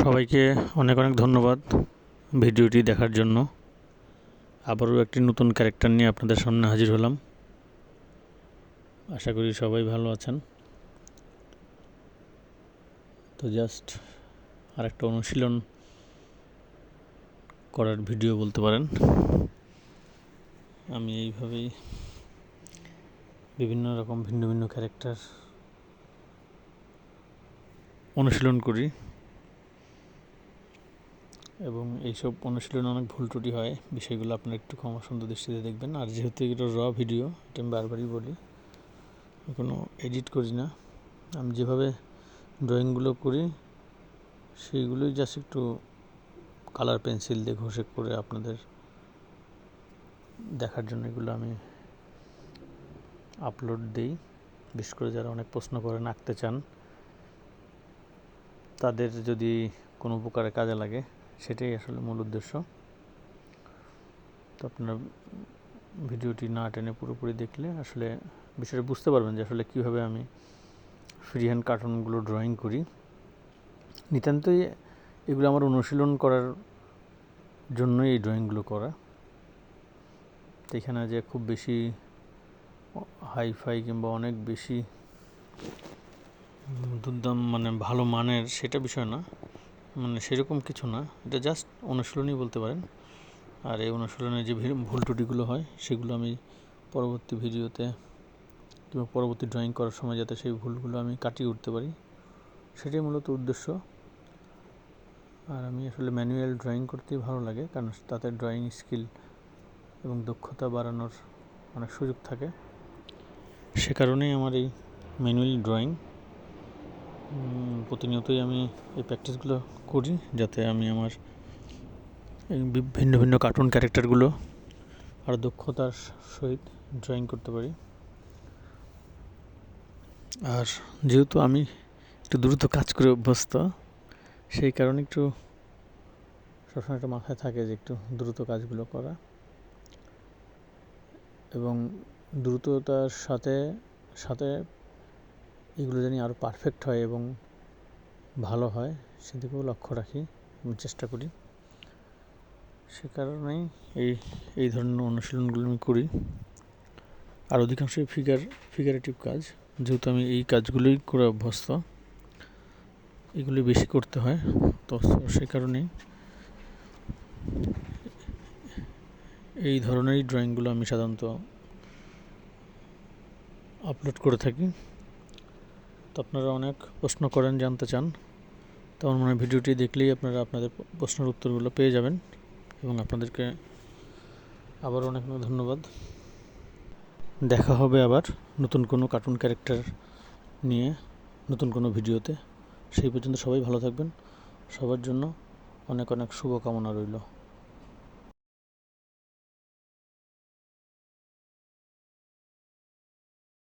সবাইকে অনেক অনেক ধন্যবাদ ভিডিওটি দেখার জন্য। আবারও একটি নতুন ক্যারেক্টার নিয়ে আপনাদের সামনে হাজির হলাম। আশা করি সবাই ভালো আছেন। তো জাস্ট আরেকটা অনুশীলন করার ভিডিও বলতে পারেন। আমি এইভাবেই বিভিন্ন রকম ভিন্ন ভিন্ন ক্যারেক্টার অনুশীলন করি এবং এইসব অনুশীলনে অনেক ভুল ত্রুটি হয়। বিষয়গুলো আপনারা একটু ক্ষমা সুন্দর দৃষ্টিতে দেখবেন। আর যেহেতু এটা ভিডিও, এটা আমি বারবারই বলি, কোনো এডিট করি না। আমি যেভাবে ড্রয়িংগুলো করি সেইগুলোই জাস্ট একটু কালার পেন্সিল দিয়ে ঘষে করে আপনাদের দেখার জন্য এগুলো আমি আপলোড দিই। বিশেষ করে যারা অনেক প্রশ্ন করেন, আঁকতে চান, তাদের যদি কোনো উপকারে কাজে লাগে, সেটাই আসলে মূল উদ্দেশ্য। তো আপনারা ভিডিওটি না টেনে পুরোপুরি দেখলে আসলে বিষয়টা বুঝতে পারবেন যে আসলে কীভাবে আমি ফ্রি হ্যান্ড কার্টুনগুলো ড্রয়িং করি। নিতান্তই এগুলো আমার অনুশীলন করার জন্যই এই ড্রয়িংগুলো করা। তো এখানে যে খুব বেশি হাইফাই কিংবা অনেক বেশি দুর্দাম ভালো মানের সেটা বিষয় না, সেরকম কিছু না। এটা জাস্ট অনুশীলনই বলতে পারেন। আর এই অনুশীলনে যে ভুল ত্রুটিগুলো হয় সেগুলো আমি পরবর্তী ভিডিওতে কিংবা পরবর্তী ড্রয়িং করার সময় যাতে সেই ভুলগুলো আমি কাটিয়ে উঠতে পারি, সেটাই মূলত উদ্দেশ্য। আর আমি আসলে ম্যানুয়াল ড্রয়িং করতেই ভালো লাগে, কারণ তাতে ড্রয়িং স্কিল এবং দক্ষতা বাড়ানোর অনেক সুযোগ থাকে। সে কারণেই আমার এই ম্যানুয়াল ড্রয়িং প্রতিনিয়তই আমি এই প্র্যাকটিসগুলো করি, যাতে আমি আমার ভিন্ন ভিন্ন কার্টুন ক্যারেক্টারগুলো আর দক্ষতার সহিত ড্রয়িং করতে পারি। আর যেহেতু আমি একটু দ্রুত কাজ করে অভ্যস্ত, সেই কারণে একটু সবসময় একটা মাথায় থাকে যে একটু দ্রুত কাজগুলো করা, এবং দ্রুততার সাথে সাথে এগুলো জানি আরও পারফেক্ট হয় এবং ভালো হয়, সেদিকেও লক্ষ্য রাখি এবং চেষ্টা করি। সে কারণেই এই ধরনের অনুশীলনগুলো আমি করি। আর অধিকাংশই ফিগারেটিভ কাজ, যেহেতু আমি এই কাজগুলোই করে অভ্যস্ত, এগুলি বেশি করতে হয়। তো সে কারণেই এই ধরনেরই ড্রয়িংগুলো আমি সাধারণত আপলোড করে থাকি। তো আপনারা অনেক প্রশ্ন করেন, জানতে চান, তো আমার মনে হয় ভিডিওটি দেখলেই আপনারা আপনাদের প্রশ্নের উত্তরগুলো পেয়ে যাবেন। এবং আপনাদেরকে আবার অনেক অনেক ধন্যবাদ। দেখা হবে আবার নতুন কোনো কার্টুন ক্যারেক্টার নিয়ে নতুন কোনো ভিডিওতে। সেই পর্যন্ত সবাই ভালো থাকবেন। সবার জন্য অনেক অনেক শুভকামনা রইল।